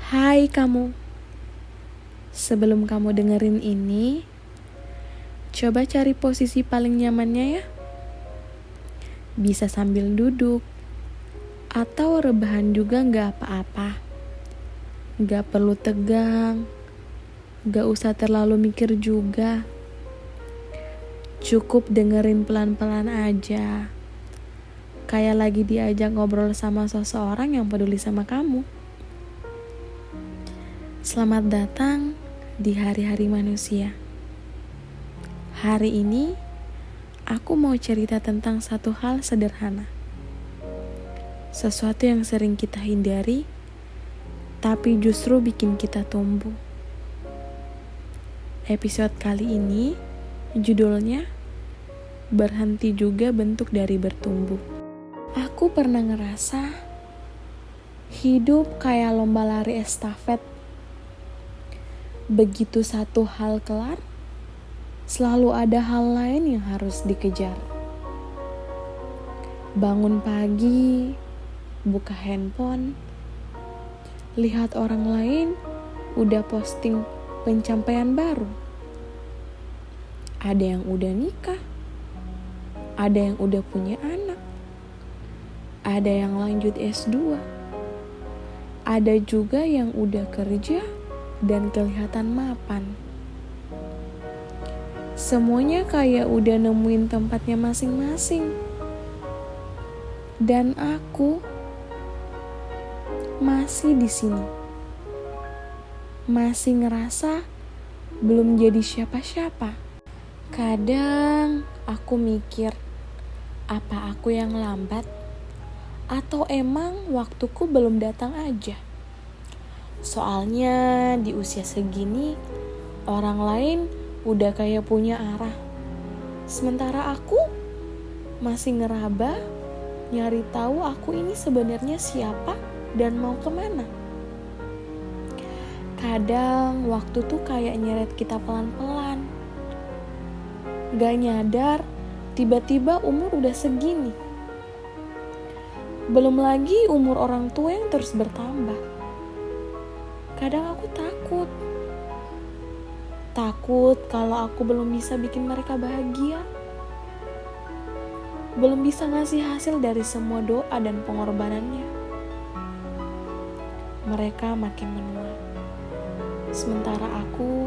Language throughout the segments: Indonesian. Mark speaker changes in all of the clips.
Speaker 1: Hai kamu, sebelum kamu dengerin ini, coba cari posisi paling nyamannya ya. Bisa sambil duduk, atau rebahan juga gak apa-apa. Gak perlu tegang, gak usah terlalu mikir juga. Cukup dengerin pelan-pelan aja. Kayak lagi diajak ngobrol sama seseorang yang peduli sama kamu. Selamat datang di hari-hari manusia. Hari ini, aku mau cerita tentang satu hal sederhana. Sesuatu yang sering kita hindari, tapi justru bikin kita tumbuh. Episode kali ini, judulnya Berhenti Juga Bentuk Dari Bertumbuh. Aku pernah ngerasa hidup kayak lomba lari estafet. Begitu satu hal kelar, selalu ada hal lain yang harus dikejar. Bangun pagi, buka handphone, lihat orang lain udah posting pencapaian baru. Ada yang udah nikah, ada yang udah punya anak, ada yang lanjut S2, ada juga yang udah kerja dan kelihatan mapan. Semuanya kayak udah nemuin tempatnya masing-masing. Dan aku masih di sini. Masih ngerasa belum jadi siapa-siapa. Kadang aku mikir, apa aku yang lambat? Atau emang waktuku belum datang aja? Soalnya di usia segini, orang lain udah kayak punya arah. Sementara aku masih ngeraba, nyari tahu aku ini sebenarnya siapa dan mau kemana. Kadang waktu tuh kayak nyeret kita pelan-pelan. Gak nyadar, tiba-tiba umur udah segini. Belum lagi umur orang tua yang terus bertambah. Kadang aku takut kalau aku belum bisa bikin mereka bahagia. Belum bisa ngasih hasil dari semua doa dan pengorbanannya. Mereka makin menua. Sementara aku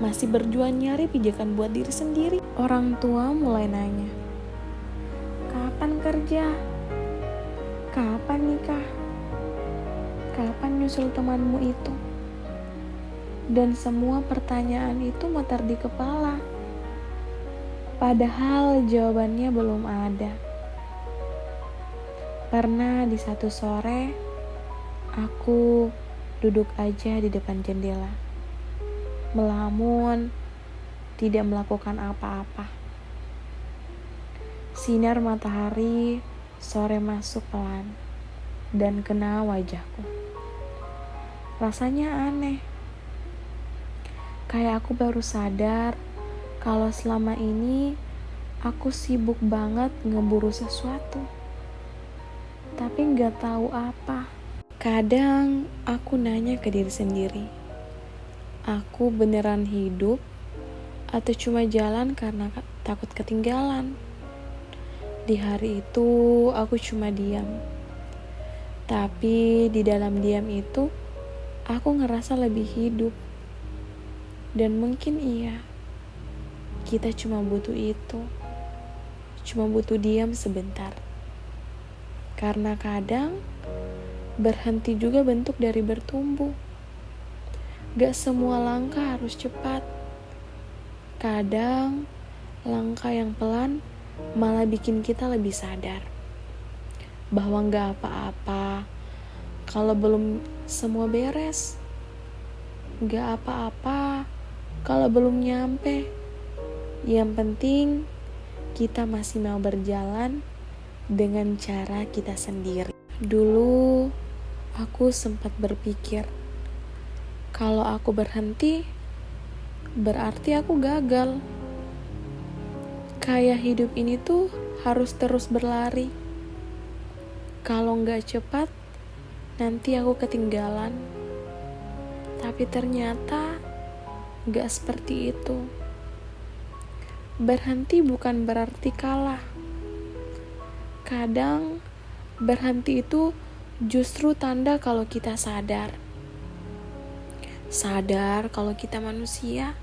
Speaker 1: masih berjuang nyari pijakan buat diri sendiri. Orang tua mulai nanya, kapan kerja? Kapan nikah? Kapan nyusul temanmu itu? Dan semua pertanyaan itu muter di kepala. Padahal jawabannya belum ada. Pernah di satu sore, aku duduk aja di depan jendela. Melamun, tidak melakukan apa-apa. Sinar matahari sore masuk pelan dan kena wajahku. Rasanya aneh. Kayak aku baru sadar kalau selama ini aku sibuk banget ngeburu sesuatu. Tapi gak tahu apa. Kadang aku nanya ke diri sendiri. Aku beneran hidup atau cuma jalan karena takut ketinggalan? Di hari itu aku cuma diam. Tapi di dalam diam itu aku ngerasa lebih hidup. Dan mungkin iya, kita cuma butuh itu. Cuma butuh diam sebentar. Karena kadang berhenti juga bentuk dari bertumbuh. Gak semua langkah harus cepat. Kadang langkah yang pelan malah bikin kita lebih sadar bahwa gak apa-apa kalau belum semua beres. Gak apa-apa kalau belum nyampe. Yang penting kita masih mau berjalan dengan cara kita sendiri. Dulu aku sempat berpikir kalau aku berhenti berarti aku gagal. Kayak hidup ini tuh harus terus berlari. Kalau nggak cepat, nanti aku ketinggalan. Tapi ternyata gak seperti itu. Berhenti bukan berarti kalah. Kadang berhenti itu justru tanda kalau kita sadar. Sadar kalau kita manusia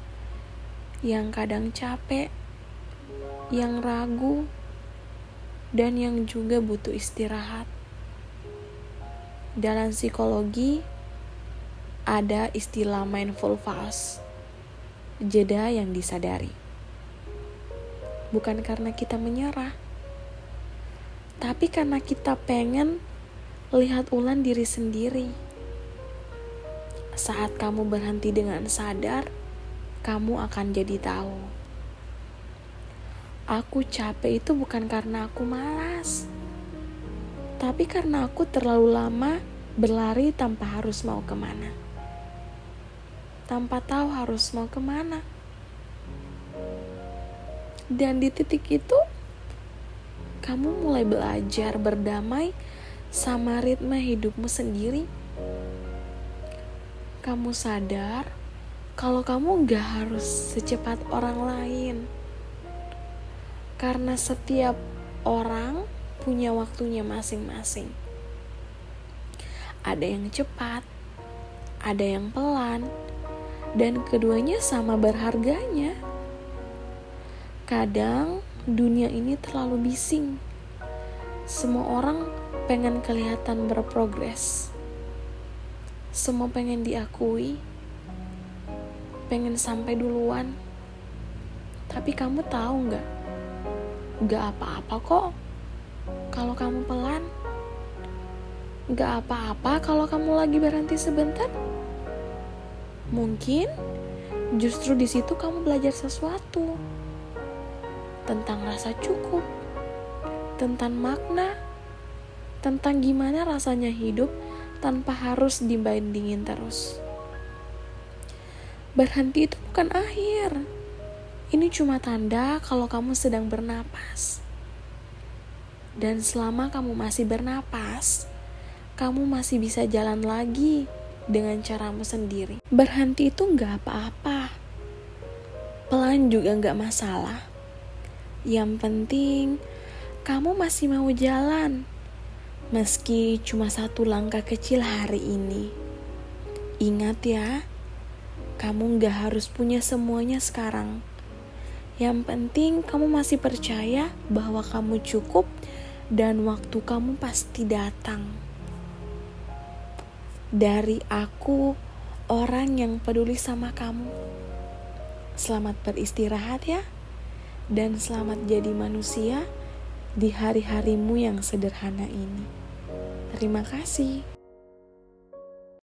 Speaker 1: yang kadang capek, yang ragu, dan yang juga butuh istirahat. Dalam psikologi ada istilah mindful pause, jeda yang disadari. Bukan karena kita menyerah, tapi karena kita pengen lihat ulang diri sendiri. Saat kamu berhenti dengan sadar, kamu akan jadi tahu. Aku capek itu bukan karena aku malas, tapi karena aku terlalu lama berlari tanpa harus mau kemana. Tanpa tahu harus mau kemana. Dan di titik itu, kamu mulai belajar berdamai sama ritme hidupmu sendiri. Kamu sadar kalau kamu gak harus secepat orang lain. Karena setiap orang punya waktunya masing-masing. Ada yang cepat, ada yang pelan, dan keduanya sama berharganya. Kadang dunia ini terlalu bising. Semua orang pengen kelihatan berprogres. Semua pengen diakui. Pengen sampai duluan. Tapi kamu tahu gak? Gak apa-apa kok kalau kamu pelan. Gak apa-apa kalau kamu lagi berhenti sebentar. Mungkin justru di situ kamu belajar sesuatu. Tentang rasa cukup, tentang makna, tentang gimana rasanya hidup tanpa harus dibandingin terus. Berhenti itu bukan akhir. Ini cuma tanda kalau kamu sedang bernapas. Dan selama kamu masih bernapas, kamu masih bisa jalan lagi dengan caramu sendiri. Berhenti itu gak apa-apa. Pelan juga gak masalah. Yang penting, kamu masih mau jalan. Meski cuma satu langkah kecil hari ini. Ingat ya, kamu gak harus punya semuanya sekarang. Yang penting kamu masih percaya bahwa kamu cukup dan waktu kamu pasti datang. Dari aku, orang yang peduli sama kamu. Selamat beristirahat ya. Dan selamat jadi manusia di hari-harimu yang sederhana ini. Terima kasih.